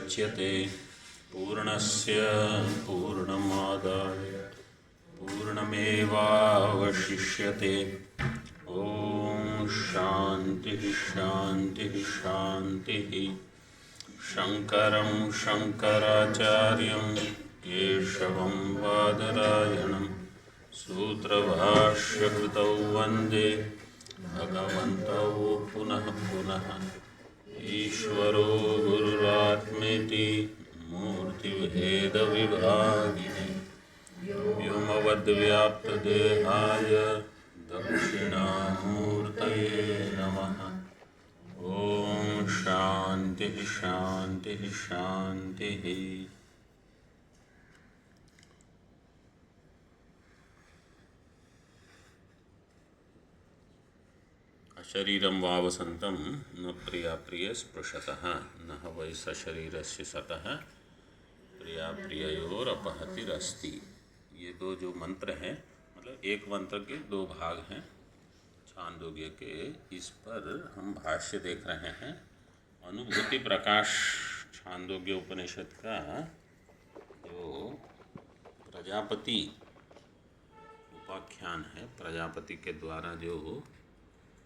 मुदच्यते पूर्णस्य पूर्णमादाय पूर्णमेवावशिष्यते। ॐ शान्तिः शान्तिः शान्तिः। शङ्करं शङ्कराचार्यं केशवं बादरायणं सूत्रभाष्यकृतौ वन्दे भगवन्तौ पुनः पुनः। ईश्वरो गुरुरात्मेति मूर्तिभेदविभागिने व्योमवद्व्याप्तदेहाय दक्षिणामूर्तये नमः। ॐ शान्तिः शान्तिः शान्तिः। अशरीरं वावसन्तं न प्रिया प्रिय स्पृशतः न वै सशरीरस्य सतः प्रिया प्रिययोरपहतिरस्ति। ये दो जो मंत्र हैं, मतलब एक मंत्र के दो भाग हैं छांदोग्य के। इस पर हम भाष्य देख रहे हैं। अनुभूति प्रकाश छांदोग्य उपनिषद का जो प्रजापति उपाख्यान है, प्रजापति के द्वारा जो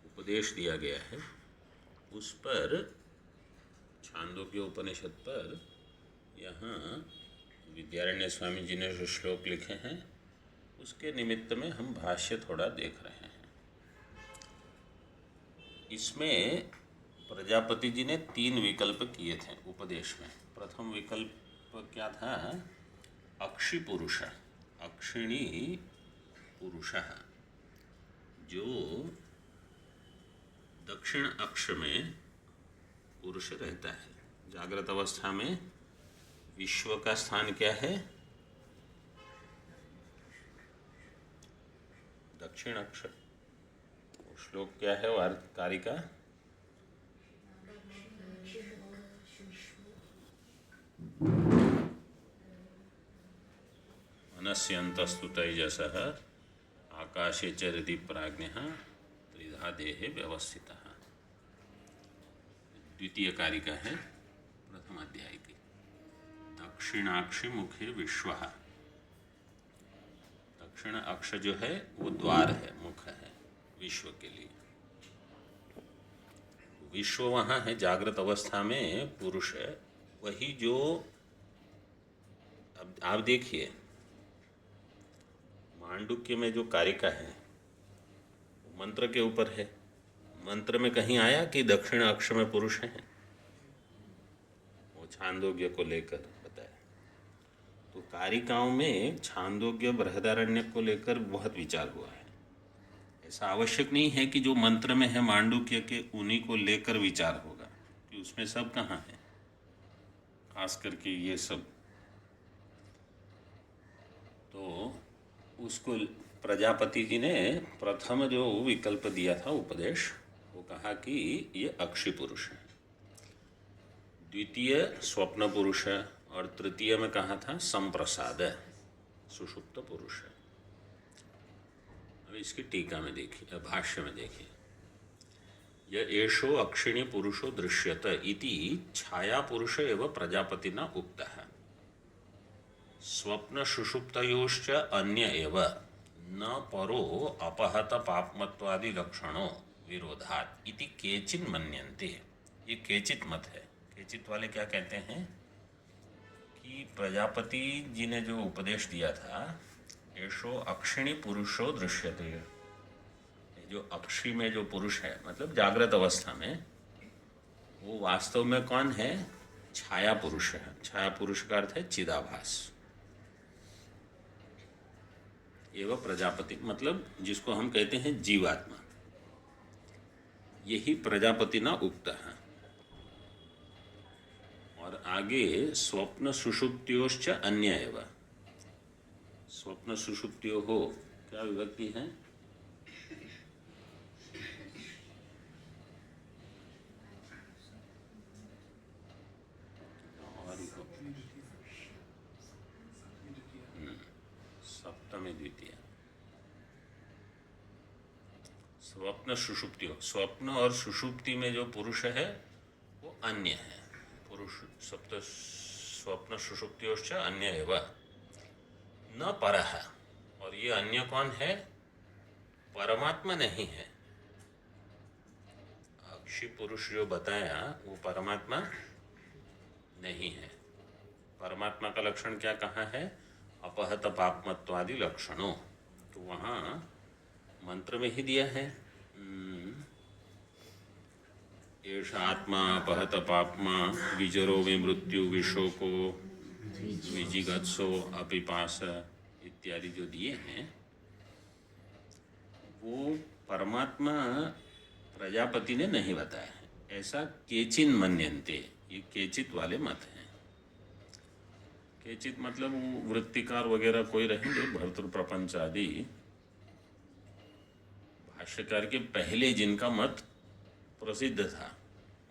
उपदेश दिया गया है, उस पर छांदोग्य उपनिषद पर यहाँ विद्यारण्य स्वामी जी ने जो श्लोक लिखे हैं, उसके निमित्त में हम भाष्य थोड़ा देख रहे हैं। इसमें प्रजापति जी ने 3 विकल्प किए थे उपदेश में। प्रथम विकल्प क्या था? अक्षि पुरुष, अक्षिणी पुरुष, जो दक्षिण अक्ष में पुरुष रहता है। जागृत अवस्था में विश्व का स्थान क्या है? दक्षिण अक्ष। श्लोक क्या है कारिका? मनस्यन्तस्तु तैजसः आकाशे च हृदि प्राज्ञः त्रिधा देहे व्यवस्थितः। द्वितीय कारिका है प्रथम अध्याय की। दक्षिणाक्षि मुखे विश्वः। दक्षिण अक्ष जो है वो द्वार है, मुख है विश्व के लिए। विश्व वहाँ है, जागृत अवस्था में पुरुष है। वही जो अब आप देखिए मांडुक्य में जो कारिका है मंत्र के ऊपर है। मंत्र में कहीं आया कि दक्षिण अक्ष में पुरुष हैं? वो छांदोग्य को लेकर बताया। तो कारिकाओं में छांदोग्य बृहदारण्यक को लेकर बहुत विचार हुआ है। ऐसा आवश्यक नहीं है कि जो मंत्र में है मांडुक्य के उन्हीं को लेकर विचार होगा, कि उसमें सब कहाँ है, खास करके ये सब। तो उसको प्रजापति जी ने प्रथम जो विकल्प दिया था उपदेश, वो कहा कि ये अक्षि पुरुष है। द्वितीय स्वप्न पुरुष है, और तृतीय में कहा था संप्रसाद सुषुप्त पुरुष है। अब इसकी टीका में देखिए, भाष्य में देखिए। यह एषो अक्षिणी पुरुषो दृश्यत इति छाया पुरुष एवं प्रजापतिना उक्तः स्वप्न सुषुप्तयोश्च अन्य एव न परो अपहत पापमत्वादि लक्षणों विरोधात् इति केचित् मन्यन्ते। ये केचित मत है। केचित वाले क्या कहते हैं कि प्रजापति जी ने जो उपदेश दिया था, एषो अक्षिणी पुरुषो दृश्यते, जो अक्षी में जो पुरुष है, मतलब जागृत अवस्था में, वो वास्तव में कौन है? छाया पुरुष है। छाया पुरुष का अर्थ है चिदाभास। एवं प्रजापति मतलब जिसको हम कहते हैं जीवात्मा, यही प्रजापति ना उक्त है। और आगे स्वप्न सुषुप्त्योश्च अन्य एवं, स्वप्न सुषुप्त्यो हो क्या विभक्ति है? सप्तमी द्वितीय। स्वप्न सुषुप्ति हो, स्वप्न और सुषुप्ति में जो पुरुष है वो अन्य है। सप्त स्वप्न सुषुप्तियोश्च अन्य एव न परः, और ये अन्य कौन है? परमात्मा नहीं है। अक्षी पुरुष जो बताया वो परमात्मा नहीं है। परमात्मा का लक्षण क्या कहा है? अपहत पापमत्वादि लक्षणों। तो वहाँ मंत्र में ही दिया है, एष आत्मा अपहत पापमा विजरो विमृत्यु विशोको विजिगत्सो अपिपास इत्यादि जो दिए हैं, वो परमात्मा प्रजापति ने नहीं बताया है। ऐसा केचिन मन्यन्ते, ये केचित वाले मत हैं। केचित मतलब वो वृत्तिकार वगैरह कोई रहेंगे, भर्तृ प्रपंच आदि, भाष्यकार के पहले जिनका मत प्रसिद्ध था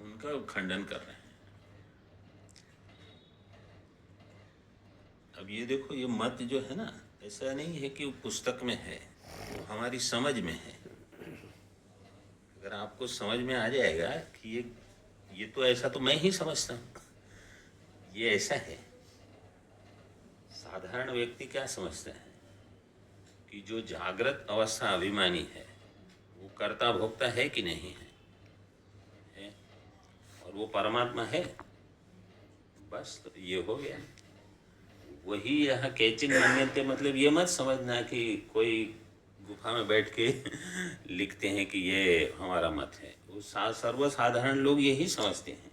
उनका खंडन कर रहे हैं। अब ये देखो, ये मत जो है ना, ऐसा नहीं है कि वो पुस्तक में है, वो हमारी समझ में है। अगर आपको समझ में आ जाएगा कि ये तो ऐसा, तो मैं ही समझता हूँ ये ऐसा है। साधारण व्यक्ति क्या समझता है कि जो जागृत अवस्था अभिमानी है वो कर्ता भोक्ता है कि नहीं है, और वो परमात्मा है, बस तो ये हो गया। वही यहाँ केचिन मन्यन्ते मतलब ये मत समझना कि कोई गुफा में बैठ के लिखते हैं कि ये हमारा मत है। वो सर्वसाधारण लोग यही समझते हैं।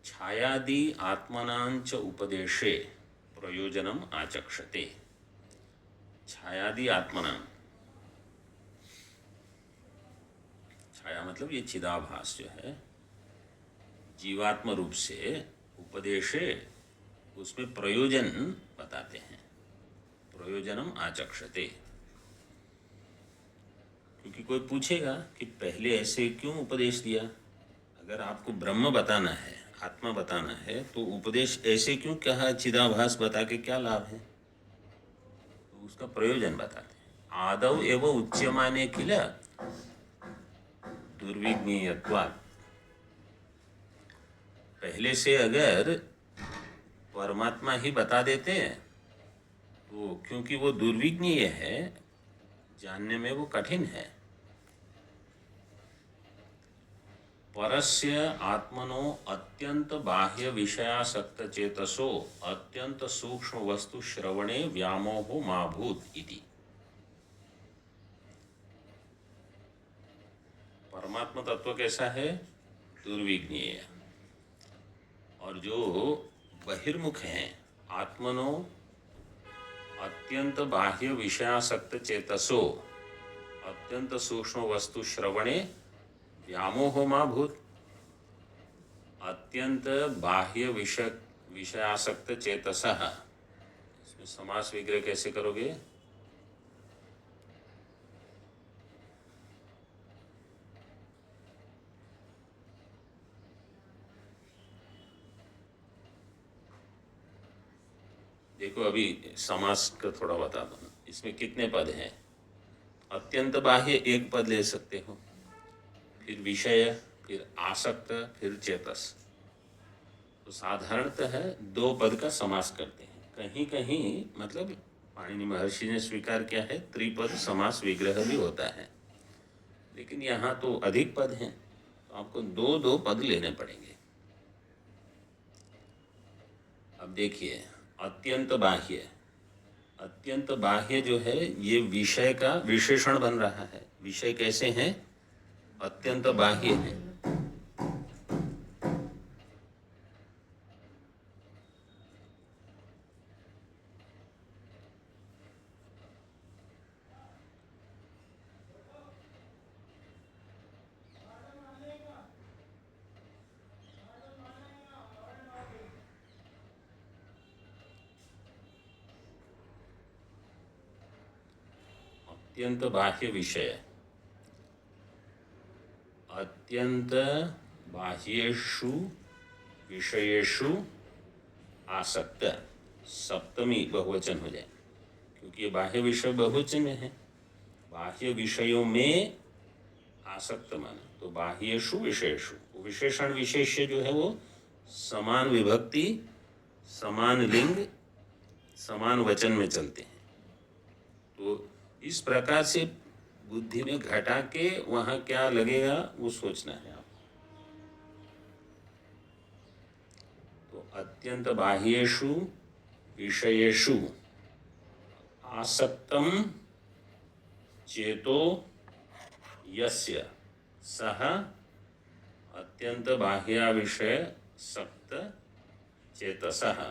छायादि आत्मनांच उपदेशे प्रयोजनम आचक्षते। छायादि आत्मनां, छाया मतलब ये चिदाभास जो है, जीवात्म रूप से उपदेशे, उसमें प्रयोजन बताते हैं। प्रयोजनम आचक्षते, क्योंकि कोई पूछेगा कि पहले ऐसे क्यों उपदेश दिया। अगर आपको ब्रह्म बताना है, आत्मा बताना है, तो उपदेश ऐसे क्यों कहा, चिदाभास बता के क्या लाभ है? तो उसका प्रयोजन बताते हैं। आदौ एव उच्यमाने किल दुर्विज्ञेयत्वात्, पहले से अगर परमात्मा ही बता देते हैं तो, क्योंकि वो दुर्विज्ञेय है, जानने में वो कठिन है। परस्य आत्मनो अत्यंत बाह्य विषयासक्त चेतसो अत्यंत सूक्ष्म वस्तु श्रवणे व्यामोहो मा भूत इति। परमात्मा तत्व कैसा है? दुर्विज्ञेय। और जो बहिर्मुख हैं, आत्मनो अत्यंत बाह्य विषयासक्त चेतसो अत्यंत सूक्ष्म वस्तु श्रवणे व्यामोहो मा भूत। अत्यंत बाह्य विषयासक्त चेतसः, इसमें समास विग्रह कैसे करोगे? देखो, अभी समास का थोड़ा बता दो। इसमें कितने पद हैं? अत्यंत बाह्य एक पद ले सकते हो, फिर विषय, फिर आसक्त, फिर चेतस। तो साधारणतः दो पद का समास करते हैं। कहीं कहीं मतलब पाणिनि महर्षि ने स्वीकार किया है त्रिपद समास विग्रह भी होता है, लेकिन यहाँ तो अधिक पद हैं, तो आपको दो दो पद लेने पड़ेंगे। अब देखिए, अत्यंत बाह्य, अत्यंत बाह्य जो है ये विषय का विशेषण बन रहा है। विषय कैसे हैं? अत्यंत बाह्य है। अत्यंत बाह्य विषय, अत्यंत बाह्येषु विषयेषु आसक्त, सप्तमी बहुवचन हो जाए, क्योंकि ये बाह्य विषय बहुवचन में है। बाह्य विषयों में आसक्त माने तो बाह्येषु विषयेषु, विशेषण विशेष्य जो है वो समान विभक्ति, समान लिंग, समान वचन में चलते हैं। तो इस प्रकार से बुद्धि में घटा के वहाँ क्या लगेगा वो सोचना है आपको। तो अत्यंत बाह्येषु विषयेषु आसक्तम चेतो यस्य सह अत्यंत बाह्य विषय सक्त चेतसः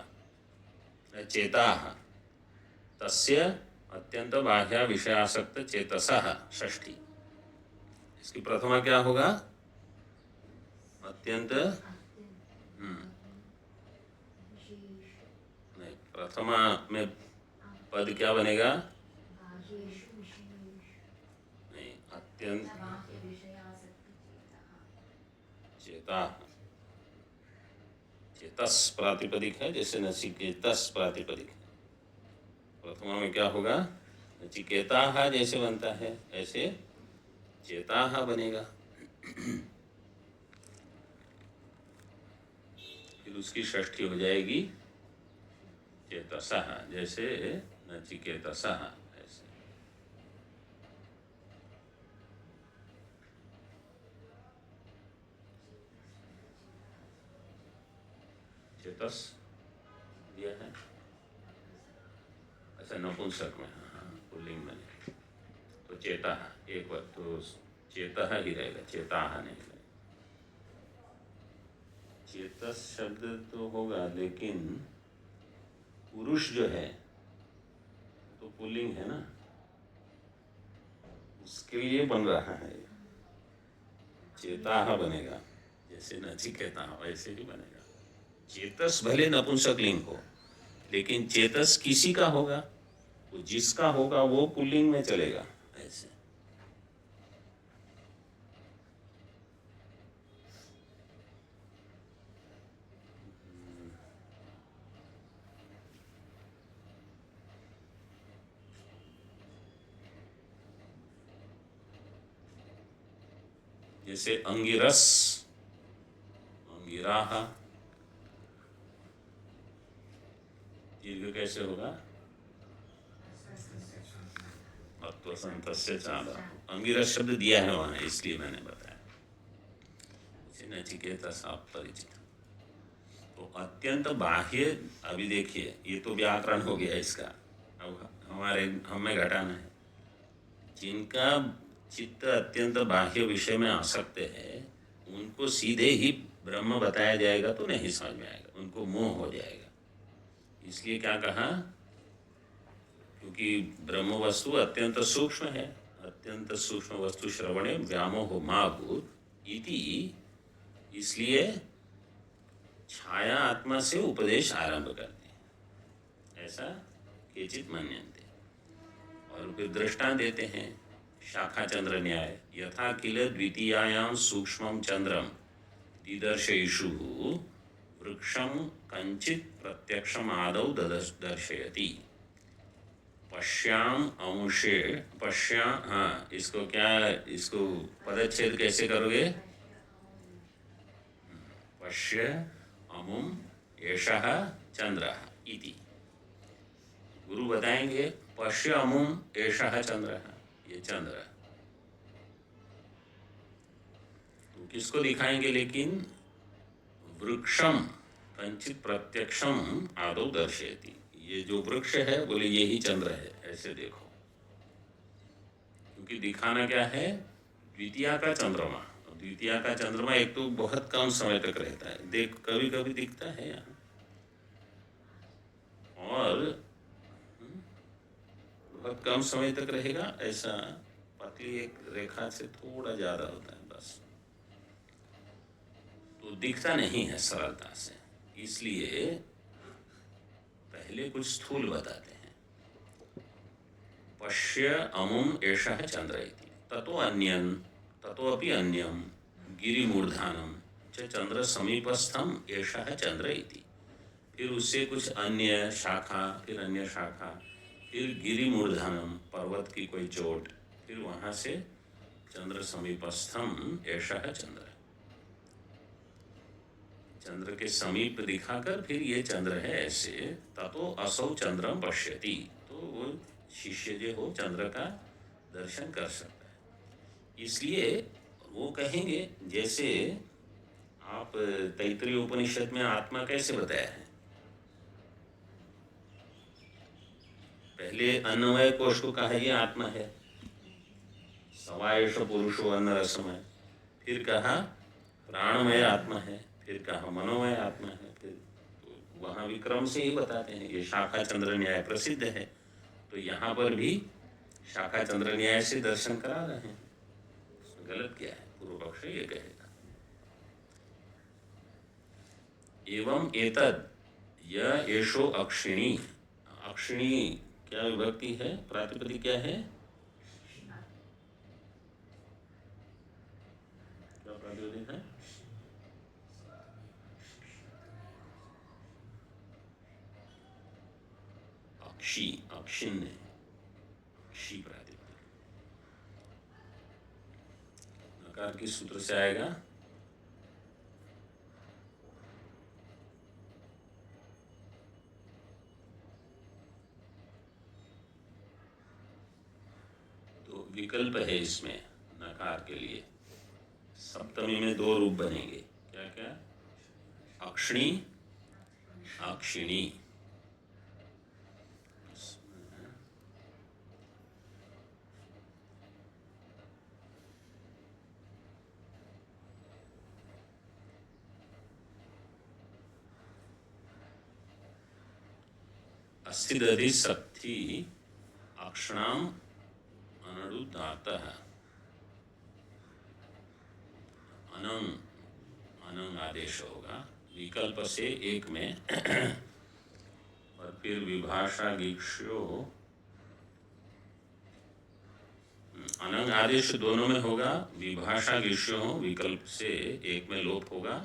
चेताः तस्य अत्यंत बाह्य विषयासक्त चेतसः षष्ठी। इसकी प्रथमा क्या होगा? अत्यंत नहीं, प्रथमा में पद क्या बनेगा? नहीं, अत्यंत चेता, चेतस प्रातिपदिक है, जैसे नचिकेतस प्रातिपदिक है। प्रथमा में क्या होगा? नचिकेता जैसे बनता है ऐसे चेता बनेगा। फिर उसकी षष्ठी हो जाएगी चेतसः, जैसे नचिकेतसः ऐसे। चेतस दिया है, अच्छा नपुंसक में, हाँ पुल्लिंग में। तो चेता एक बार तो चेता ही रहेगा, चेता नहीं रहेगा। चेतस शब्द तो होगा लेकिन पुरुष जो है तो पुल्लिंग है ना, उसके लिए बन रहा है चेता बनेगा, जैसे नचिकेता वैसे ही बनेगा। चेतस भले नपुंसक लिंग हो लेकिन चेतस किसी का होगा, तो जिसका होगा वो पुल्लिंग में चलेगा ऐसे। जैसे अंगिरस, अंगिराह, दीर्घ कैसे होगा? अत्वसंतस्य चांदा। अंगिरस शब्द दिया है वहां, इसलिए मैंने बताया। नचिकेता साप परिचित। तो अत्यंत बाह्य, अभी देखिए ये तो व्याकरण हो गया इसका, अब हमें घटाना है। जिनका चित्त अत्यंत बाह्य विषय में आसक्त है उनको सीधे ही ब्रह्म बताया जाएगा तो नहीं समझ में आएगा, उनको मोह हो जाएगा। इसलिए क्या कहा? क्योंकि ब्रह्म वस्तु अत्यंत सूक्ष्म है, अत्यंत सूक्ष्म वस्तु श्रवणे व्यामोह मा भूत् इति, इसलिए छाया आत्मा से उपदेश आरंभ करते हैं, ऐसा केचित् मन्यन्ते। और फिर दृष्टांत देते हैं, शाखा चंद्र न्याय, यथा किल द्वितीयायां सूक्ष्मं चंद्रम दिदर्शयिषु वृक्षं कंचित् प्रत्यक्षम आदौ दर्शयति पश्याम अंशे पश्या। हाँ, इसको क्या, इसको पदच्छेद कैसे करोगे? पश्य अमुम एषः चंद्रः इति। गुरु बताएंगे पश्य अमुम एषः चंद्रः, ये चंद्र। तो किसको दिखाएंगे? लेकिन वृक्षम कंचित प्रत्यक्षम आदौ दर्शयति, ये जो वृक्ष है बोले यही चंद्र है, ऐसे देखो। क्योंकि दिखाना क्या है? द्वितीया का चंद्रमा। द्वितीया का चंद्रमा एक तो बहुत कम समय तक रहता है, देख कभी कभी दिखता है यहाँ, और बहुत कम समय तक रहेगा, ऐसा पतली एक रेखा से थोड़ा ज्यादा होता है बस, तो दिखता नहीं है सरलता से। इसलिए पहले कुछ स्थूल बताते हैं। पश्य अमुम एषः चंद्र इति ततो अन्यं ततोपि अन्यं गिरिमूर्धानं च चंद्र समीपस्थम एषः चंद्र इति। फिर उससे कुछ अन्य शाखा, फिर अन्य शाखा, फिर गिरिमूर्धानम पर्वत की कोई चोट, फिर वहाँ से चंद्र समीपस्थम एषः चंद्र, चंद्र के समीप दिखाकर फिर ये चंद्र है ऐसे, ततो असौ चंद्रम पश्यति, तो वो शिष्य जो हो चंद्र का दर्शन कर सकता है। इसलिए वो कहेंगे, जैसे आप तैत्तिरीय उपनिषद में आत्मा कैसे बताया है, पहले अन्नमय कोश को कहा ये आत्मा है, सवायश पुरुषो अन्न रसमय, फिर कहा प्राणमय आत्मा है, फिर कहा मनोमय आत्मा है, फिर तो वहाँ भी क्रम से ही बताते हैं। ये शाखा चंद्र न्याय प्रसिद्ध है, तो यहाँ पर भी शाखा चंद्र न्याय से दर्शन करा रहे हैं। गलत क्या है, पूर्व पक्ष ये कहेगा। एवं एतद य एषो अक्षिणी, अक्षिणी क्या विभक्ति है, प्रातिपदिक क्या है, क्या प्रातिपदिक है, अक्षी, अक्षिण्य, अक्षी प्रातिपदिक, नकार किस सूत्र से आएगा, तो विकल्प है इसमें नकार के लिए, सप्तमी में दो रूप बनेंगे, क्या क्या, अक्षिणी, अक्षिणी। अस्ति दधि सप्ति अक्षणाम अनडुदातः, अनंग, अनंग आदेश होगा विकल्प से एक में और फिर विभाषा गीक्ष्यो, अनंग आदेश दोनों में होगा, विभाषा गीक्ष्यो विकल्प से एक में लोप होगा,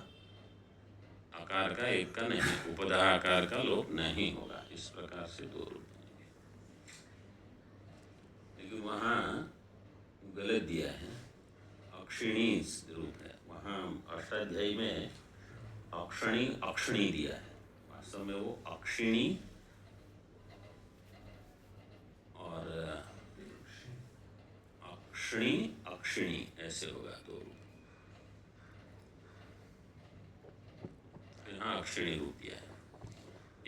आकार का एक का नहीं, उपधा आकार का लोप नहीं होगा। इस प्रकार से दो रूप बनेंगे, लेकिन वहाँ गलत दिया है, अक्षिणी रूप है, वहाँ अष्टाध्यायी में अक्षणी अक्षिणी दिया है, वास्तव में वो अक्षिणी और अक्षिणी अक्षिणी ऐसे होगा दो रूप, यहाँ अक्षिणी रूप दिया है।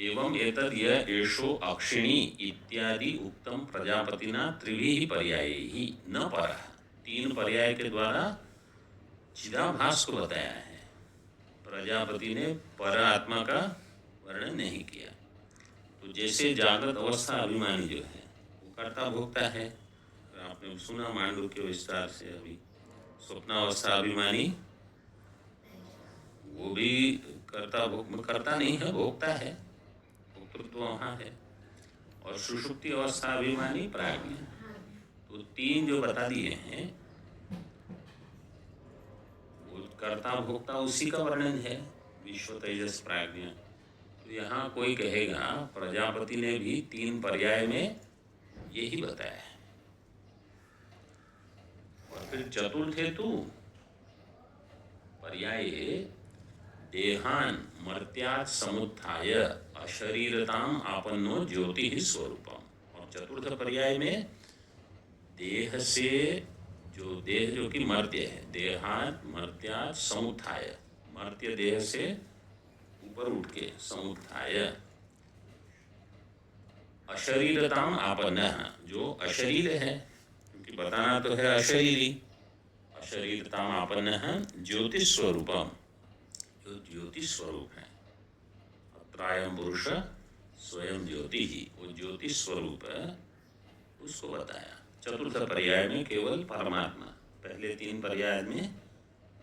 एवं एतद् य एषो अक्षिणी इत्यादि उक्तम प्रजापतिना त्रिभिः पर्यायैहि न परः, तीन पर्याय के द्वारा चिदाभास को बताया है, प्रजापति ने पर आत्मा का वर्णन नहीं किया। तो जैसे जागृत अवस्था अभिमानी जो है वो कर्ता भोक्ता है, आपने सुना मांडू के विस्तार से अभी, स्वप्नावस्था अभिमानी वो भी करता नहीं है, भोक्ता है, भोक्तृत्व वहाँ है, और सुषुप्ति अवस्था अभिमानी प्राज्ञ। तो तीन जो बता दिए हैं वो कर्ता भोक्ता उसी का वर्णन है, विश्व तेजस प्राज्ञ। तो यहाँ कोई कहेगा प्रजापति ने भी तीन पर्याय में यही बताया है, और फिर चतुर्थ हेतु पर्याय देहान मर्त्यात् समुत्थाय अशरीरताम आपन्नो ज्योति ही स्वरूपम, और चतुर्थ पर्याय में देह से जो देह जो कि मर्त्य है, देहात मर्त्यात् समुत्थाय, मर्त्य देह से ऊपर उठ के समुत्थाय, अशरीरताम आपन्न, जो अशरीर है, क्योंकि बताना तो है अशरीरी, अशरीरताम आपन्न ज्योतिष स्वरूपम, जो ज्योतिष स्वरूप है, अत्रायम पुरुष स्वयं ज्योति ही, वो ज्योतिष स्वरूप है, उसको बताया। चतुर्थ पर्याय में केवल परमात्मा, पहले तीन पर्याय में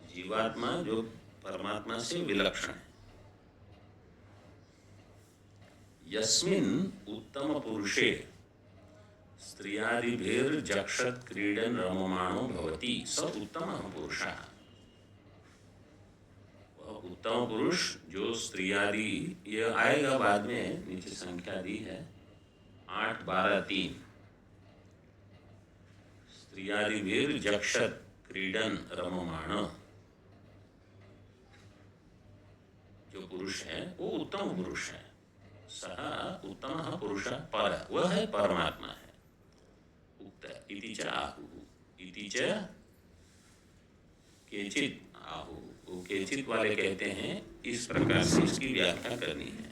जीवात्मा जो परमात्मा से विलक्षण है। यस्मिन् उत्तम पुरुषे स्त्रियादिभिर् जक्षत क्रीडन रममाणो भवति स उत्तमः पुरुषः, वह उत्तम पुरुष जो स्त्रियादि, यह आएगा बाद में, नीचे संख्या दी है 8, 12, 3, स्त्रियादिभिर् जक्षत क्रीडन रममाण जो पुरुष है वो उत्तम पुरुष है। सह उत्तम पुरुष पर, वह है परमात्मा है। उक्त इति च आहु, इति च केचित आहु, वो केचित वाले कहते हैं इस प्रकार से इसकी व्याख्या करनी है।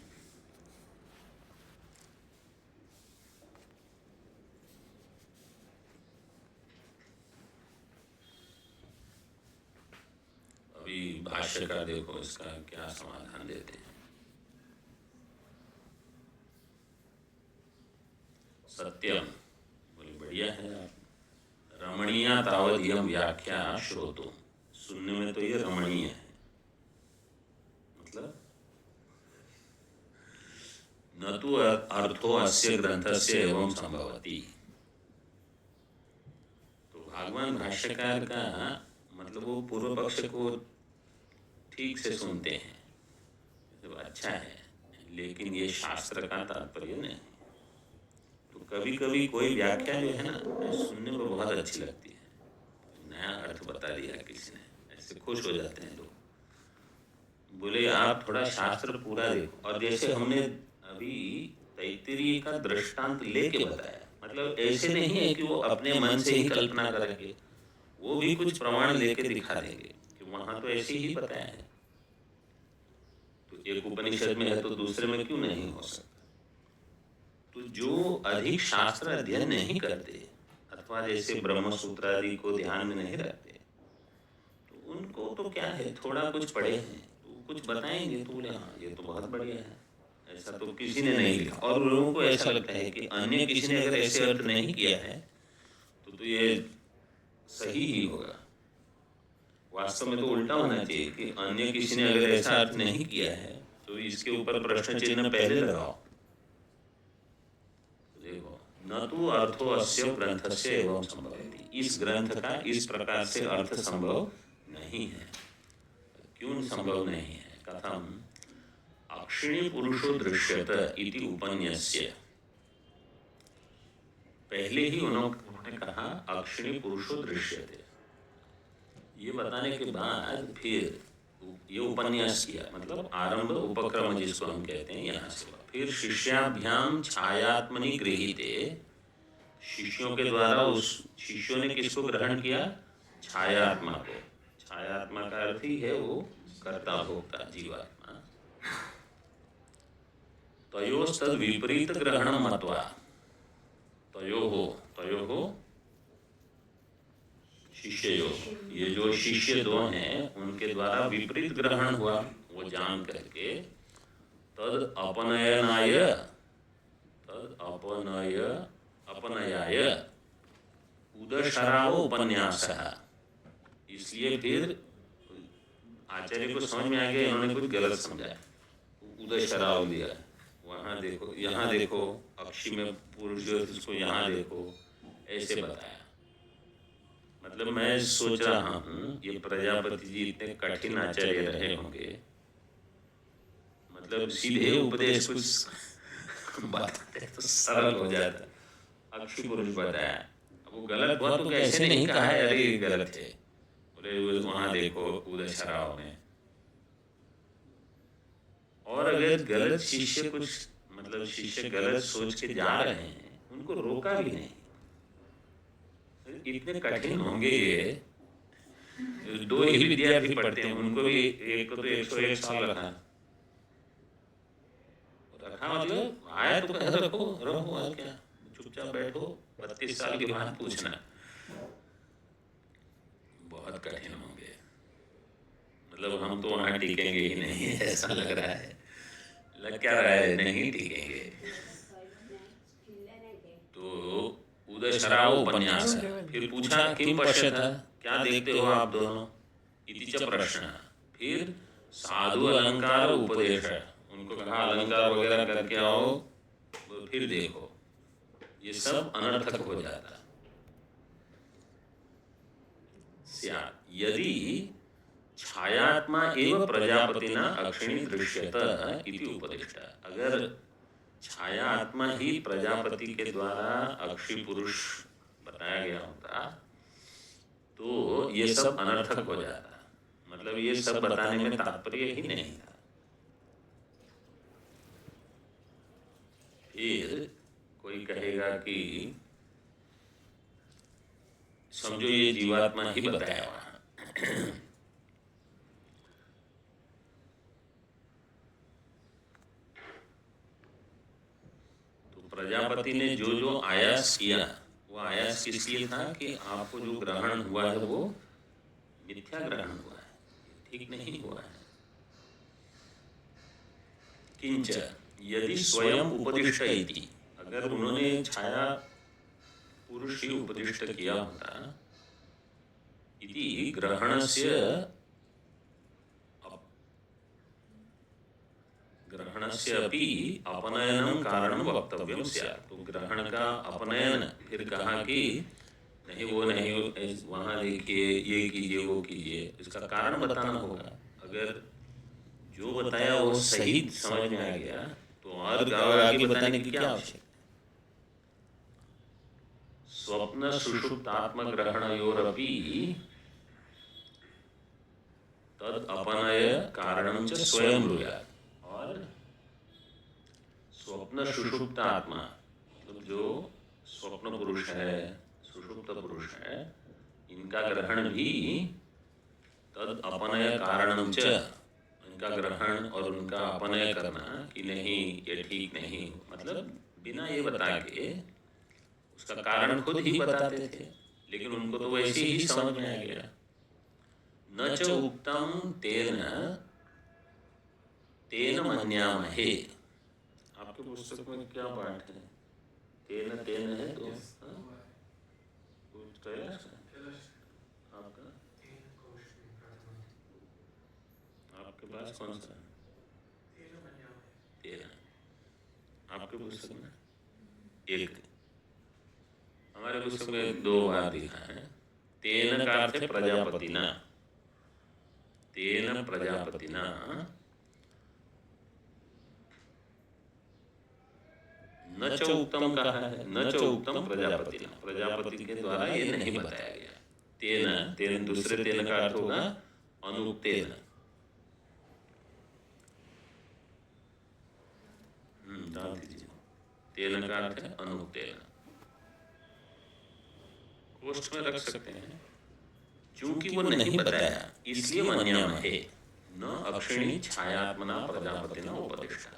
अभी भाष्य का देखो इसका क्या समाधान देते हैं। सत्यम बोले बढ़िया है आप। रमणीया तावदीयम व्याख्या श्रोतुम, सुनने में तो ये रमणीय है, मतलब न तो अर्थो अस्य ग्रंथस्य एवं संभवति। तो भगवान भाष्यकार का मतलब वो पूर्व पक्ष को ठीक से सुनते हैं तो अच्छा है, लेकिन ये शास्त्र का तात्पर्य नहीं। तो कभी कभी कोई व्याख्या जो है ना सुनने में बहुत अच्छी लगती है, नया अर्थ बता दिया किसी ने, ऐसे खुश हो जाते हैं लोग। बोले आप थोड़ा शास्त्र पूरा देखो। और जैसे हमने अभी तैत्तिरीय का दृष्टांत लेके बताया, मतलब ऐसे नहीं है कि वो अपने मन से ही कल्पना करेंगे, वो भी कुछ प्रमाण लेके दिखा देंगे कि वहां तो ऐसे ही बताया है। तो एक उपनिषद में है तो दूसरे में क्यों नहीं हो सकता। तो जो अधिक शास्त्र अध्ययन नहीं करते अथवा जैसे ब्रह्म सूत्र आदि को ध्यान में नहीं रखते, तो उनको तो क्या है, थोड़ा कुछ पढ़े हैं तो कुछ बताएंगे तो बोले हाँ ये तो बहुत बढ़िया है, ऐसा तो किसी ने नहीं लिखा। और लोगों को ऐसा लगता है कि अन्य किसी ने अगर ऐसे अर्थ नहीं किया है तो ये सही ही होगा। वास्तव में तो उल्टा होना चाहिए कि अन्य किसी ने अगर ऐसा अर्थ नहीं किया है तो इसके ऊपर प्रश्न चिन्ह पहले लगाओ। देखो, न तो अर्थो अस्य ग्रंथस्य एवं संभवति, इस ग्रंथ का इस प्रकार से अर्थ संभव नहीं है। क्यों संभव नहीं है? कथम अक्षिणी पुरुषो दृश्यत इति उपन्यस्य। पहले ही उन्होंने कहा अक्षिणी पुरुषो दृश्यते, ये बताने के बाद फिर ये उपन्यास किया, मतलब आरंभ उपक्रम जिसको हम कहते हैं यहाँ से। फिर शिष्याभ्याम छायात्मनि गृहीते, शिष्यों के द्वारा उस शिष्यों ने किसको ग्रहण किया? छायात्मा को। छायात्मा का अर्थ ही है वो कर्ता भोक्ता जीवात्मा। तयोस्तद विपरीत ग्रहण मत्वा, तयोहो शिष्यो, ये जो शिष्य दो हैं उनके द्वारा विपरीत ग्रहण हुआ, वो जान करके तद अपनयाय उदशराव उपन्यासः। इसलिए फिर आचार्य को समझ में आ गया इन्होंने कुछ गलत समझा, उदशराव दिया। वहाँ देखो, यहाँ देखो, अक्षी में पुरुष जो है उसको यहाँ देखो, ऐसे बताया। मतलब मैं सोच रहा हूँ ये प्रजापति जी इतने कठिन आचार्य रहे होंगे, मतलब सीधे उपदेश कुछ बताते तो सरल हो जाता। अक्षी पुरुष बताया, वो गलत हुआ तो कैसे नहीं कहा है अरे ये गलत है, बोले वहां देखो उदशराव में। और अगर गलत शिष्य कुछ, मतलब शिष्य गलत सोच के जा रहे हैं, उनको रोका भी नहीं। इतने कठिन होंगे ये, दो ही विद्यार्थी पढ़ते हैं, उनको भी एक को तो 101 साल रखा मतलब आया तो कह रखो रहो, और क्या, चुपचाप बैठो, 32 साल के बाद पूछना। बहुत कठिन होंगे, मतलब हम तो वहां टिकेंगे ही नहीं, ऐसा लग रहा है। लग क्या रहा है, नहीं टिकेंगे। तो उदशराव उपन्यास है। फिर पूछा किम पश्यत, क्या देखते हो आप दोनों, इति च प्रश्न। फिर साधु अलंकार उपदेश, उनको कहा अलंकार वगैरह करके आओ, फिर देखो। ये सब अनर्थक हो जाता। यदि छायात्मा एव प्रजापतिना अक्षिणी दृश्यत इति उपदिष्ट, अगर छाया आत्मा ही प्रजापति के द्वारा अक्षी पुरुष बताया गया होता तो ये सब अनर्थक हो जाता, मतलब ये सब बताने में तात्पर्य ही नहीं था। फिर कोई कहेगा कि समझो ये जीवात्मा ही बताया वहां, तो प्रजापति ने जो जो आयास किया, वो आयास किस लिए था कि आपको जो ग्रहण हुआ है वो मिथ्या ग्रहण हुआ है, ठीक नहीं हुआ है। किंच यदि स्वयं उपदिष्ट इति, अगर उन्होंने छाया पुरुष ही उपदिष्ट किया होता, इति ग्रहणस्य अपि अपनयनम कारणम वक्तव्यम स्यात्, तो ग्रहण का अपनयन फिर कहा कि नहीं वो नहीं, वहां देखिए ये कीजिए वो कीजिए, इसका कारण बताना होगा। अगर जो बताया वो सही समझ में आ गया तो और आगे बताने की क्या आवश्यकता। स्वप्न सुषुप्तात्म ग्रहणयोरपि तद अपनय कारणम च स्वयं ब्रूयात्, और स्वप्न सुषुप्त आत्मा मतलब जो स्वप्न पुरुष है, सुषुप्त पुरुष है, इनका ग्रहण भी तद अपनय कारणम च, इनका ग्रहण और उनका अपनय करना कि नहीं ये ठीक नहीं, मतलब बिना ये बता के उसका कारण खुद ही बताते थे, लेकिन उनको तो वैसे ही समझ में आ गया। न च उक्तम तेन तेन मन्यामहे, आपके पुस्तक में क्या पाठ है? तेन तेन है तो कैलाश आपका, आपके पास कौन सा? तेन आपके पुस्तक में एक, हमारे पुस्तक में 2 बार लिखा है। तेन का अर्थ है प्रजापतिना, तेन प्रजापतिना, न च उक्तम कहा है, न च उक्तम प्रजापतिना, प्रजापति के द्वारा ये नहीं बताया गया। तेन, तेन दूसरे तेन का अर्थ होगा अनुक्तेन, डाल दीजिए, तेन का अर्थ है अनुक्तेन, पोस्ट में रख सकते हैं। चूंकि वो नहीं बताया इसलिए मन्यामहे न अक्षिणी छायात्मना प्रजापतिना उपदिष्टा,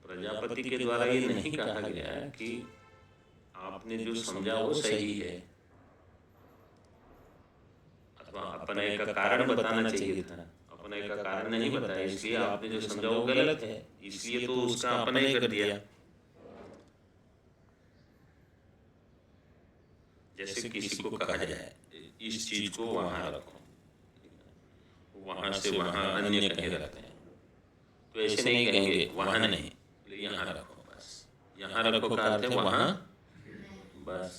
प्रजापति के द्वारा ये नहीं कहा गया कि आपने जो समझा वो सही है, अथवा अपने का कारण बताना चाहिए था, अपने का कारण नहीं बताया इसलिए आपने जो समझा वो गलत है, इसलिए तो उसका अपने कर दिया। जैसे किसी को कहा जाए इस चीज को वहां रखो, वहां से वहां अन्य कहीं रखते हैं, तो ऐसे नहीं कहेंगे वहां नहीं, यहाँ रखो, बस यहाँ रखो का अर्थ है वहां, बस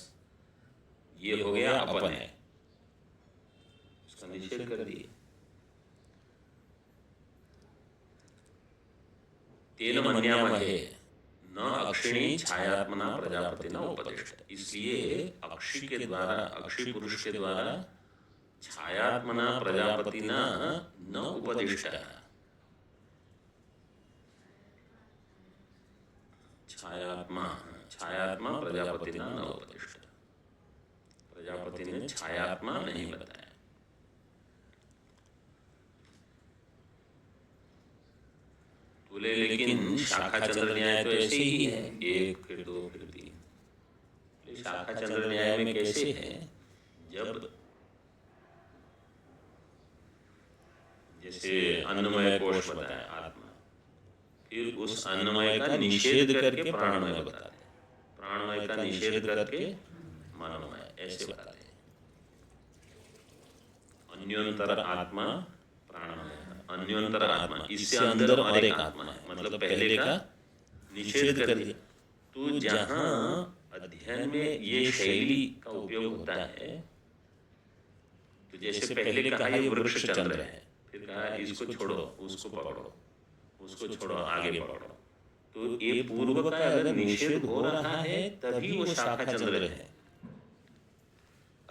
ये हो गया अपन है, उसका निषेध कर दिए। तेन मन्यामहे न अक्षिणी छायात्मना प्रजापतिना उपदिष्ट, इसलिए अक्षी के द्वारा, अक्षी पुरुष के द्वारा छायात्मना प्रजापतिना न उपदिष्ट, छायात्मा, छायात्मा प्रजापतिना न उपदिष्ट, प्रजापति ने छायात्मा नहीं बताया। बोले लेकिन शाखा चंद्र न्याय तो ऐसे ही है, 1 फिर 2 फिर 3, शाखा चंद्र न्याय में कैसे है, जब जैसे अन्नमय कोश बताया आत्मा, फिर उस अन्नमय का निषेध करके प्राणमय बताते, प्राणमय का निषेध करके मनोमय, ऐसे बताते हैं। अन्योंतर आत्मा प्राणमय, अन्योंतर आत्मा, इससे अंदर और एक आत्मा है, मतलब पहले का निषेध कर दिया। तो जहां अध्ययन में ये शैली का उपयोग होता है, तो जैसे पहले कहा ये वृक्ष चंद्र है, फिर कहा इसको छोड़ो उसको पकड़ो, उसको छोड़ो आगे पकड़ो, तो ये पूर्व का अगर निषेध हो रहा है तभी वो शाखा चंद्र है।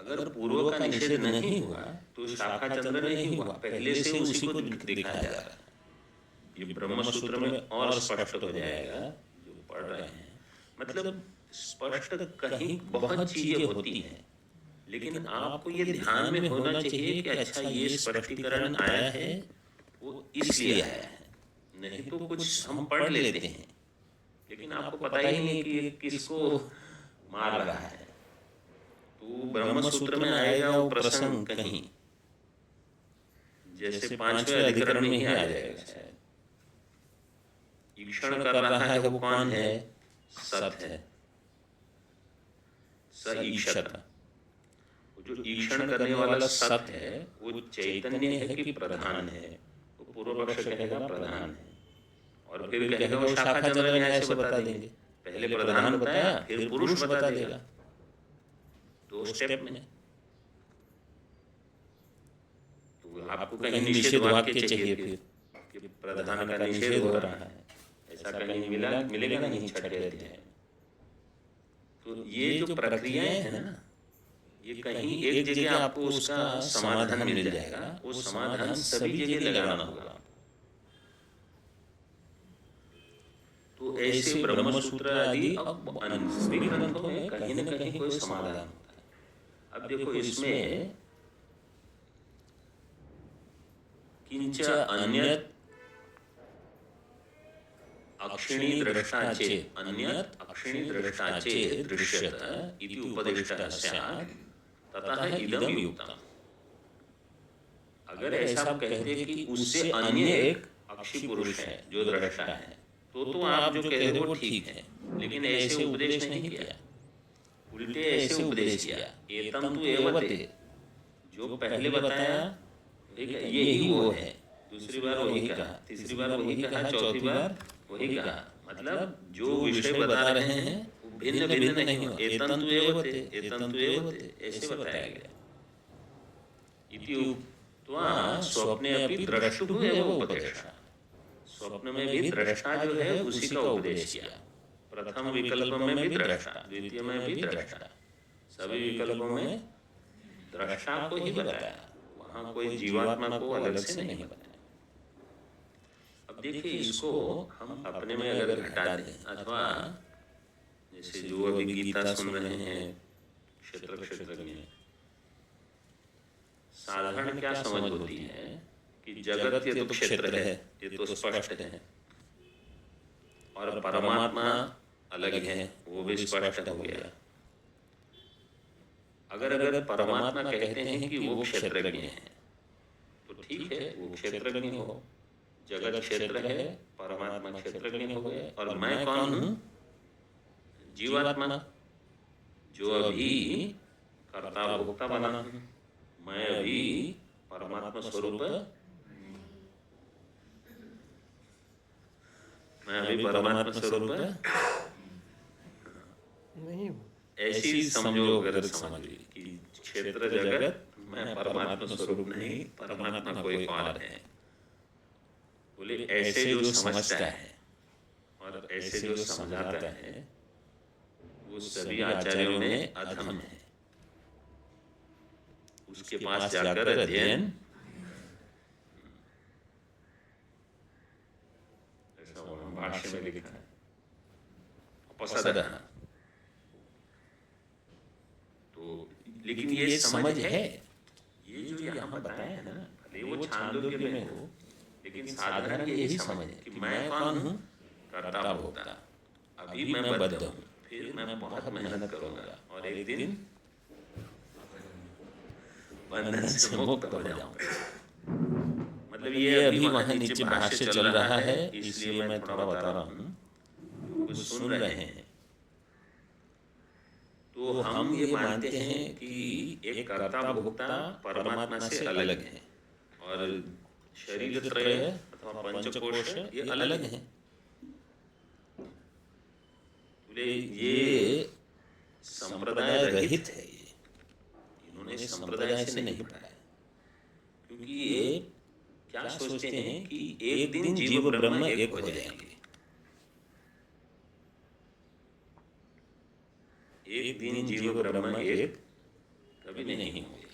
अगर पूर्व का निषेध नहीं हुआ तो शाखा चंद्र नहीं हुआ, पहले से उसी को दिखाया जा रहा है। ये ब्रह्म सूत्र में और स्पष्ट हो जाएगा जो पढ़ रहे हैं। मतलब स्पष्ट कहीं बहुत चीजें होती हैं, लेकिन आपको ये ध्यान में होना चाहिए कि अच्छा ये स्पष्टीकरण आया है वो इसलिए आया है, नहीं तो कुछ हम पढ़ लेते हैं लेकिन आपको पता ही नहीं कि ये किसको मार रहा है। तो ब्रह्म सूत्र में आएगा वो प्रसंग कहीं, जैसे 5वें अधिकरण में ही आ जाएगा शायद। ईक्षण कर रहा है वो कौन है? सत है, स ईक्षत। जो ईक्षण करने वाला सत है वो चैतन्य है कि प्रधान है? वो पूर्व पक्ष कहेगा प्रधान है, और फिर कहेगा वो शाखा चंद्र न्याय से बता देंगे। पहले प्रधान बताया फिर पुरुष बता देगा, 2 स्टेप में। तो आपको कहीं निषेध वाक्य चाहिए फिर कि प्रधान का निषेध हो रहा है, ऐसा कहीं मिलेगा नहीं 6ठे अध्याय। तो ये जो प्रक्रियाएं है ना, ये कहीं एक जगह आपको उसका समाधान मिल जाएगा, वो समाधान सभी जगह लगाना होगा। तो ऐसे ब्रह्म सूत्र आदि अब सभी ग्रंथों में कहीं न कहीं कोई समाधान होता है। अब देखो इसमें किंच अन्यत् अक्षिणी दृष्टा चेत्, अन्यत् अक्षिणी दृष्टा चेत् दृश्यत इति उपदिष्टः स्यात् ततः इदं युक्तम्। अगर ऐसा आप कहते कि उससे अन्य एक अक्षी पुरुष है जो दृष्टा है, तो आप जो कह रहे हो वो ठीक है, लेकिन ऐसे उपदेश नहीं किया, उल्टे ऐसे उपदेश किया। एतम तु एव ते, जो पहले बताया यही वो है, दूसरी बार वही कहा, तीसरी बार वही कहा, चौथी बार वही कहा। मतलब जो विषय बता रहे हैं वो भिन्न भिन्न नहीं हो। एतम तु एव ते, एतम तु एव ते, ऐसे बताया गया। इति उक्त्वा स्वप्ने अपि द्रष्टुः एव उपदेशः। स्वप्न में भी दृष्टा जो है उसी का उपदेश किया। प्रथम विकल्प में भी दृष्टा, द्वितीय में भी दृष्टा, सभी विकल्पों में दृष्टा को ही बताया, वहां कोई जीवात्मा को अलग से नहीं बताया। अब देखिए इसको हम अपने में अगर घटा दें, अथवा जैसे जो अभी गीता सुन रहे हैं क्षेत्रज्ञ, साधारण क्या समझ होती है कि जगत ये तो क्षेत्र है, ये तो स्पष्ट है, और परमात्मा अलग है, वो भी स्पष्ट हो गया। अगर परमात्मा कहते हैं कि वो क्षेत्रज्ञ है तो ठीक है, वो क्षेत्रज्ञ हो, जगत क्षेत्र है, परमात्मा क्षेत्रज्ञ हो गए, और मैं कौन हूँ? जीवात्मा, जो अभी कर्ता भोक्ता बना हूँ। मैं अभी परमात्मा स्वरूप, मैं अभी परमात्मा स्वरूप नहीं हूँ। ऐसी समझो, अगर समझ ली कि क्षेत्र जगत मैं परमात्मा स्वरूप नहीं, परमात्मा कोई और है। बोले ऐसे जो समझता है और ऐसे जो समझाता है वो सभी आचार्यों में अधम है। उसके पास जाकर अध्ययन, ऐसा भाष्य में लिखा है, अपसदः। तो लेकिन ये समझ है, ये जो यहाँ बताया है ना, भले वो छांदोग्य में हो, लेकिन साधारण यही समझ है कि मैं कौन हूँ? कर्ता भोक्ता। अभी मैं बद्ध हूँ, फिर मैं बहुत मेहनत करूंगा और एक दिन बंधन से मुक्त हो जाऊंगा। मतलब ये अभी वहां नीचे भाष्य चल रहा है, इसलिए मैं थोड़ा बता रहा हूँ, कुछ सुन रहे हैं। तो हम ये मानते हैं कि एक कर्ता भोक्ता परमात्मा से अलग है, और शरीर त्रय अथवा पंचकोश ये अलग है। ये संप्रदाय रहित है, ये इन्होंने संप्रदाय से नहीं पढ़ा, क्योंकि ये क्या सोचते हैं कि एक दिन जीव ब्रह्म एक हो जाएंगे, एक दिन जीव ब्रह्म एक कभी नहीं होंगे।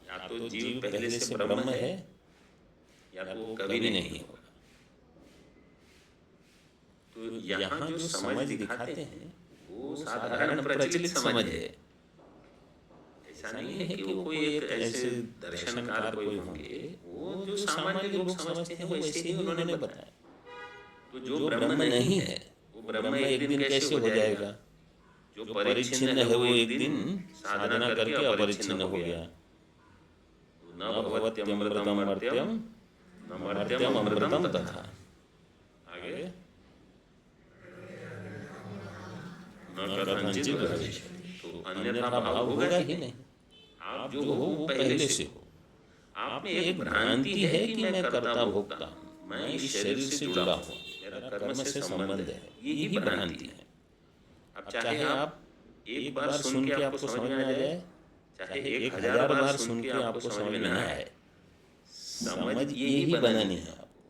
या तो जीव पहले से ब्रह्म है, या तो वो कभी नहीं होगा। तो यहाँ जो समझ दिखाते हैं वो साधारण प्रचलित समझ है। ऐसा नहीं है कि वो कोई एक ऐसे दर्शनकार कोई होंगे, वो जो सामान्य लोग समझते हैं वैसे ही उन्होंने बताया। तो जो ब्रह्म नहीं है वो ब्रह्म एक दिन कैसे हो जाएगा? जो परिच्छिन्न है वो एक दिन साधना करके अपरिच्छिन्न हो गया। न भवत्यमृतम मर्त्यम न मर्त्यम अमृतम तथा। आगे न कथंचित भविष्यति। तो अन्यथा भाव होगा ही नहीं। आप जो हो वो पहले से हो। आप में एक भ्रांति है कि मैं कर्ता भोक्ता हूँ, मैं इस शरीर से जुड़ा हूँ, मेरा कर्म से संबंध है, यही भ्रांति है। अब चाहे आप एक बार सुन के आपको समझ में आ जाए, चाहे 1000 बार सुन के आपको समझ में न आए, समझ यही बनानी है आपको।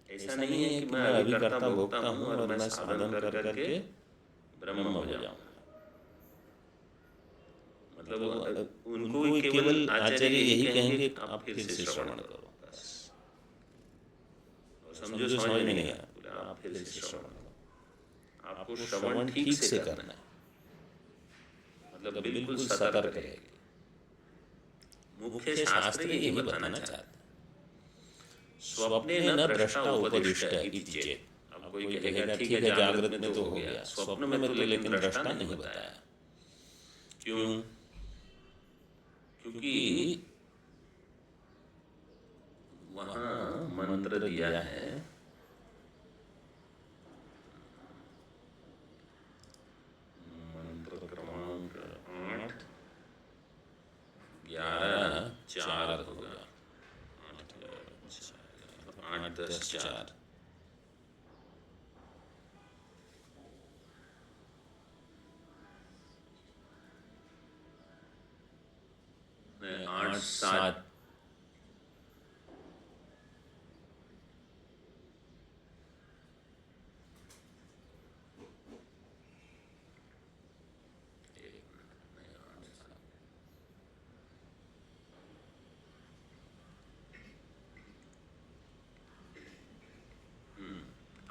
ऐसा नहीं है कि मैं अभी कर्ता भोक्ता हूँ और मैं साधन कर करके ब्रह्म हो जाऊँ। मतलब उनको केवल आचार्य यही कहेंगे आप फिर से श्रवण करो, बस। और समझो समझ में नहीं आया, आप फिर से श्रवण करो। आपको श्रवण ठीक से करना है, मतलब बिल्कुल सतर्क रहेगी। मुख्य शास्त्र यही बताना चाहता है। स्वप्ने न दृष्टा उपदिष्ट इति चेत्। अब कोई कहेगा ठीक है जागृत में तो हो गया, स्वप्न में तो लेकिन दृष्टा नहीं बताया। क्यों? क्योंकि वहाँ मंत्र दिया है, मंत्र क्रमांक 8, 11, 4 होगा, 8, 10, 4। 8, 7।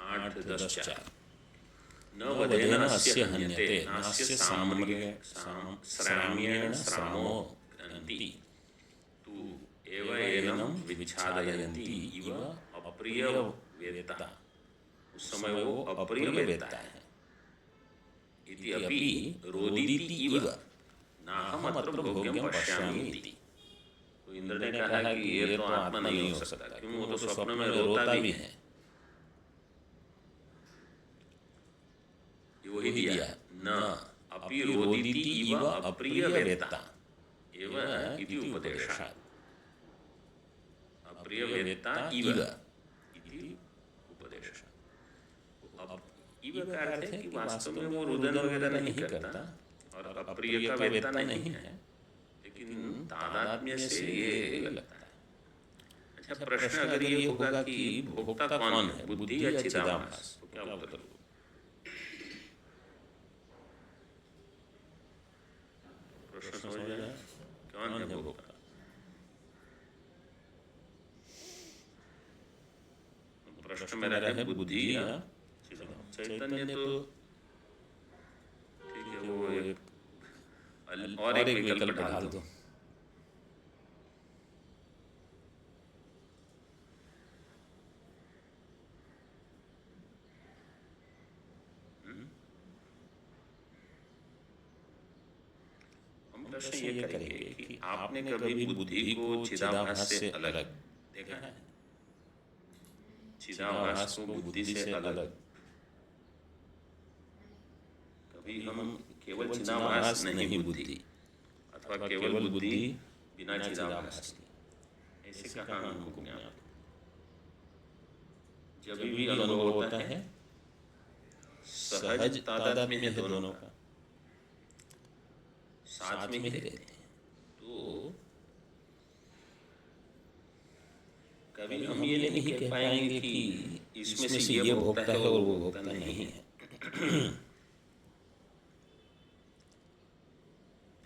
आठ, 10, 4। न वदेन अस्य हन्यते नास्य श्राम्येण श्रामो ग्रन्थि तु एव एनं विच्छादयन्ति इव अप्रिय वेत्ता। उस समय वो अप्रिय वेत्ता है। इति अपि रोदिति इव नाहम अत्र भोग्यम पश्यामि इति। तो इंद्र ने कहा कि ये तो आत्मा नहीं हो सकता, क्यों? वो तो स्वप्न में रोता भी है। वही दिया, न अपि रोदिति इव अप्रिय वेत्ता एव इति उपदेशात्। अप्रिय वेत्ता इव इति उपदेशात्। इव का अर्थ है कि वास्तव में वो रुदन वगैरह नहीं करता और अप्रिय का वेत्ता नहीं है, लेकिन तादात्म्य से ये लगता है। अच्छा, प्रश्न अगर ये होगा कि भोक्ता कौन है, बुद्धि या चिदाभास, तो क्या उत्तर होगा? प्रश्न समझ में आया? कौन है भोक्ता? प्रश्न मेरा है बुद्धि या चैतन्य। तो ठीक है, वो एक और एक विकल्प डाल दो। प्रश्न ये करेंगे कि आपने कभी बुद्धि को चिदाभास से अलग देखा है? चिदाभास को बुद्धि से अलग कभी हम केवल चिदाभास नहीं बुद्धि, अथवा केवल बुद्धि बिना चिदाभास की, ऐसे कहाँ हमको ज्ञान? जब भी अनुभव होता है सहज तादात्म्य है दोनों का, साथ में ही रहते हैं। तो कभी हम ये नहीं कह पाएंगे कि इसमें से ये भोक्ता है और वो भोक्ता नहीं है।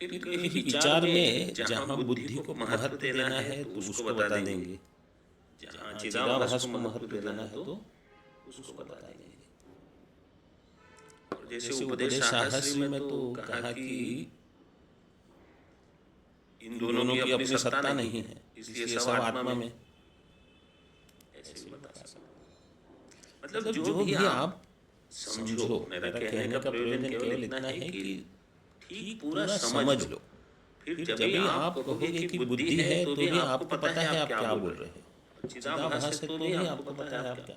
फिर कहीं विचार में जहाँ बुद्धि को महत्व देना है तो उसको बता देंगे, जहाँ चिदाभास को महत्व देना है तो उसको बता देंगे। और जैसे उपदेश शास्त्री में तो कहा कि इन दोनों की अपनी सत्ता नहीं है, इसलिए सब आत्मा में, ऐसे भी बता सकते। मतलब जो भी आप समझो, मेरा कहने का प्रयोजन केवल इतना है कि ठीक पूरा समझ लो। फिर जब भी आप कहोगे कि बुद्धि है तो भी आपको पता है आप क्या बोल रहे हो, चिदाभास है तो भी आपको पता है आप क्या।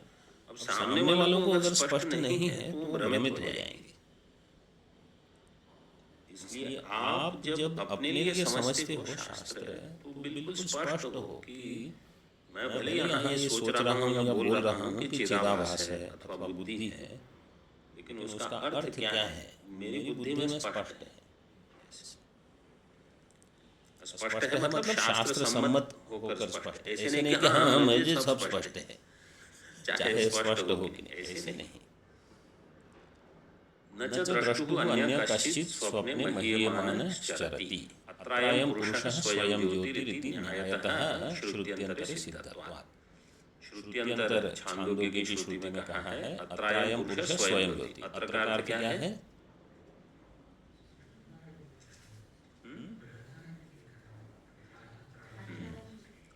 अब सामने वालों को अगर स्पष्ट नहीं है तो भ्रमित हो जाएंगे। इसलिए आप जब अपने लिए समझते हो शास्त्र तो बिल्कुल स्पष्ट हो कि मैं भले यहाँ ये सोच रहा हूँ या बोल रहा हूँ कि चिदाभास है अथवा बुद्धि है, लेकिन उसका अर्थ क्या है मेरी बुद्धि में स्पष्ट है। स्पष्ट है मतलब शास्त्र सम्मत होकर स्पष्ट है, ऐसे नहीं कि हाँ मुझे सब स्पष्ट है चाहे स्पष्ट हो कि नहीं, ऐसे नहीं। न च द्रष्टुः अन्य कश्चित् स्वप्ने मह्यमानः चरति अत्रायं पुरुषः स्वयं ज्योतिरिति न्यायतः श्रुत्यंतरे सिद्धत्वात्। श्रुत्यंतर छांदोग्य की श्रुति में कहा है अत्रायं पुरुषः स्वयं ज्योति। अत्र का अर्थ क्या है?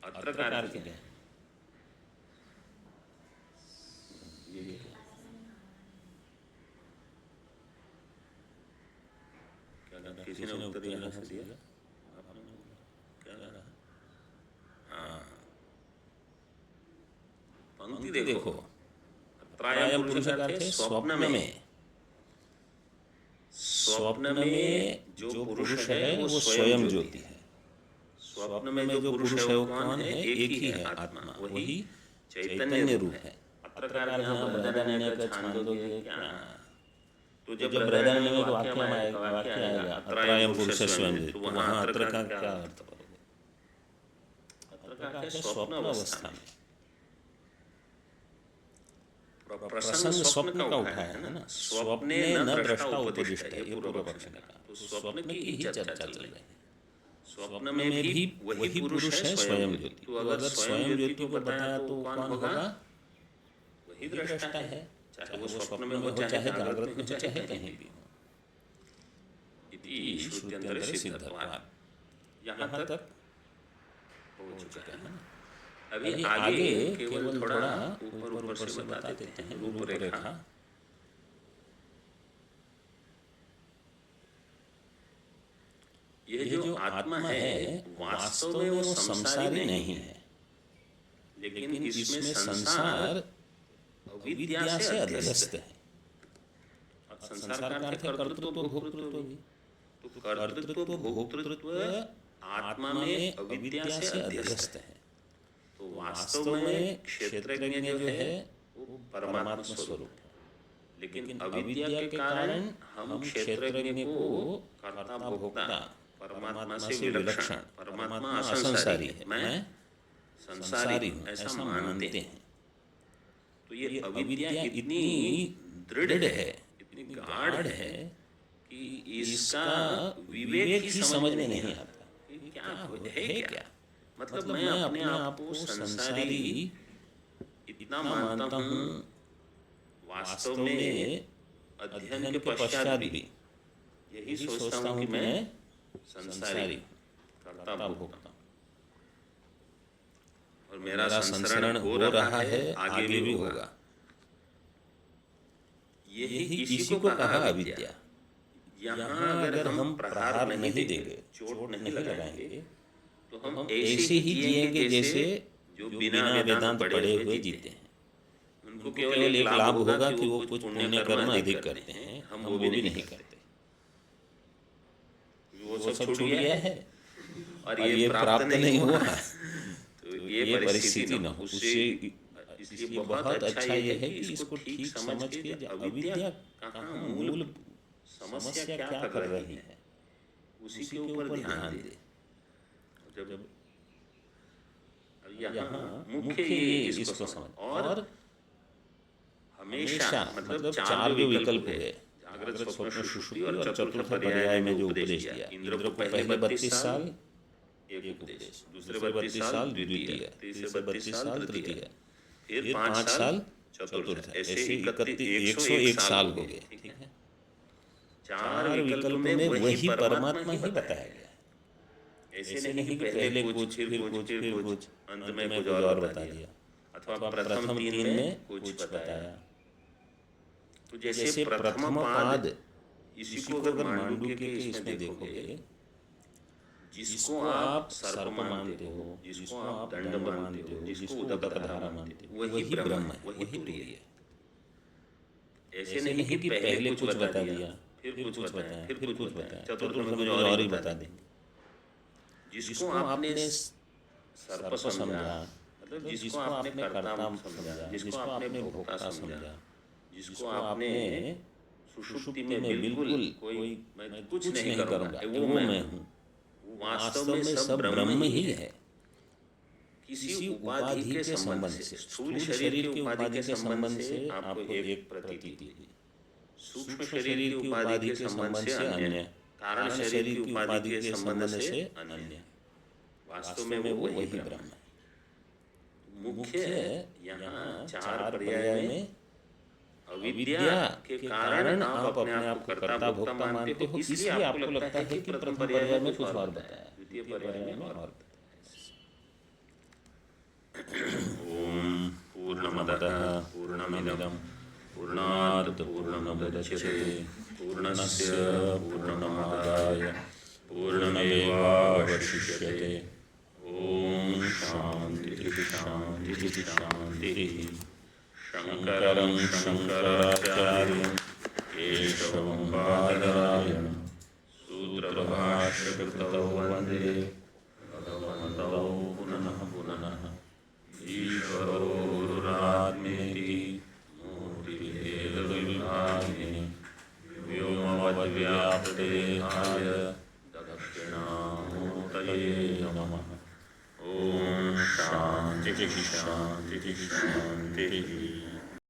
अत्र का अर्थ क्या है? किसी ने उत्तर यहाँ से दिया, क्या रहा? हाँ, पंक्ति देखो, अत्रायं पुरुषः का अर्थ स्वप्न में। स्वप्न में जो पुरुष है वो स्वयं ज्योति है। स्वप्न में जो पुरुष है वो कौन है? एक ही है, आत्मा, वही चैतन्य रूप है। अत्र का अर्थ यहाँ बृहदारण्यक का छांदोग्य क्या? तो जब बृहदारण्य में वाक्य आएगा अत्रायं पुरुषः स्वयं ज्योति, तो वहाँ अत्र का क्या अर्थ करोगे? अत्र का अर्थ है स्वप्न अवस्था में। प्रसंग स्वप्न का उठाया है ना, स्वप्ने न दृष्टा उपदिष्ट है, ये पूर्व पक्ष ने कहा। तो स्वप्न की ही चर्चा चल रही है। स्वप्न में भी वही पुरुष है स्वयं ज्योति। तो अगर स्वयं ज्योति को बताया तो कौन होगा? वही दृष्टा है, चाहे वो स्वप्न में हो, चाहे जागृत में हो, चाहे कहीं भी हो। इति श्रुत्यंतरे सिद्धत्वात्। यहाँ तक हो चुका है ना। अभी आगे केवल थोड़ा ऊपर से बता देते हैं रूपरेखा। यह जो आत्मा है वास्तव में वो संसारी नहीं है, लेकिन इसमें संसार अविद्या से अध्यस्त है। संसार का अर्थ है कर्तृत्व भोक्तृत्व भी। तो कर्तृत्व भोक्तृत्व आत्मा में अविद्या से अध्यस्त है। तो वास्तव में क्षेत्रज्ञ जो है वो परमात्मा स्वरूप है, लेकिन अविद्या के कारण हम क्षेत्रज्ञ को कर्ता भोक्ता परमात्मा से विलक्षण, परमात्मा असंसारी है, मैं संसारी हूँ, ऐसा मानते हैं। तो ये अविद्या इतनी दृढ़ है, इतनी गाढ़ है कि इसका विवेक ही समझ में नहीं आता कि क्या है क्या। मतलब मैं अपने आप को संसारी इतना मानता हूँ, वास्तव में अध्ययन के पश्चात भी यही सोचता हूँ कि मैं संसारी कर्ता भोक्ता, और मेरा संसरण हो रहा है, आगे भी होगा। यही इसी को कहा अविद्या। यहाँ अगर हम प्रहार नहीं देंगे, चोट नहीं लगाएंगे, तो हम ऐसे ही जिएंगे जैसे जो बिना वेदांत पढ़े हुए जीते हैं। उनको केवल एक लाभ होगा कि वो कुछ पुण्य कर्म अधिक करते हैं, हम वो भी नहीं करते। वो सब छूट गया है और ये प्राप्त नहीं हुआ, तो ये परिस्थिति न हो। उससे इसलिए बहुत अच्छा ये है कि इसको ठीक समझ के अविद्या कहाँ मूल समस्या क्या कर रही है उसी के ऊपर ध्यान दे। जब यहाँ मुख्य ये इसको समझ, और हमेशा मतलब चार जो विकल्प है, जागृत स्वप्न सुषुप्ति और चतुर्थ पर्याय में जो उपदेश दिया, इंद्र को पहले 32 साल एक उपदेश, दूसरे 32 साल द्वितीय, तीसरे 32 साल तृतीय, फिर 5 साल चतुर्थ, ऐसे 101 साल हो गए। ठीक है, 4 विकल्प में वही परमात्मा ही बताया गया। ऐसे नहीं कि पहले कुछ फिर कुछ अंत में कुछ और बता दिया, अथवा प्रथम 3 में कुछ बताया। तो जैसे प्रथम पाद, इसी को अगर मांडुक्य के इसमें देखोगे, जिसको आप सर्प मानते हो, जिसको आप दंड मानते हो, जिसको उदकधारा मानते हो, वही ब्रह्म है, वही तुरी है। ऐसे नहीं कि पहले कुछ बता दिया, फिर कुछ बताया, फिर कुछ बताया, चतुर्थ में और ही बता देंगे। जिसको आपने सर्प समझा, मतलब जिसको आपने कर्ता समझा, जिसको आपने भोक्ता समझा, जिसको आपने सुषुप्ति में बिल्कुल कोई मैं कुछ नहीं करूँगा, वो मैं हूँ, वास्तव में सब ब्रह्म ही है। किसी उपाधि के संबंध से, स्थूल शरीर के उपाधि के संबंध से आपको एक प्रतीति हुई, सूक्ष्म शरीर की उपाधि के संबंध से अन्य, कारण शरीर की उपाधि के संबंध से अन्य, वास्तव में वो वही ब्रह्म है। मुख्य यहाँ 4 पर्याय में अविद्या के कारण आप अपने आप को कर्ता भोक्ता मानते हो, इसलिए आपको लगता है कि प्रथम पर्याय में कुछ और बताया, द्वितीय पर्याय में और बताया। ओम पूर्णमदः पूर्णमिदं पूर्णात् पूर्णमुदच्यते पूर्णस्य पूर्णमादाय पूर्णमेवावशिष्यते। ओम शांति शांति शांति। शंकरं शंकराचार्यं केशवं बादरायणं सूत्रभाष्यकृतौ वन्दे भगवन्तौ पुनः पुनः। ईश्वरो गुरुरात्मेति मूर्तिभेदविभागिने व्योमवद्व्याप्तदेहाय दक्षिणामूर्तये नमः। ओम शांति शांति शांति।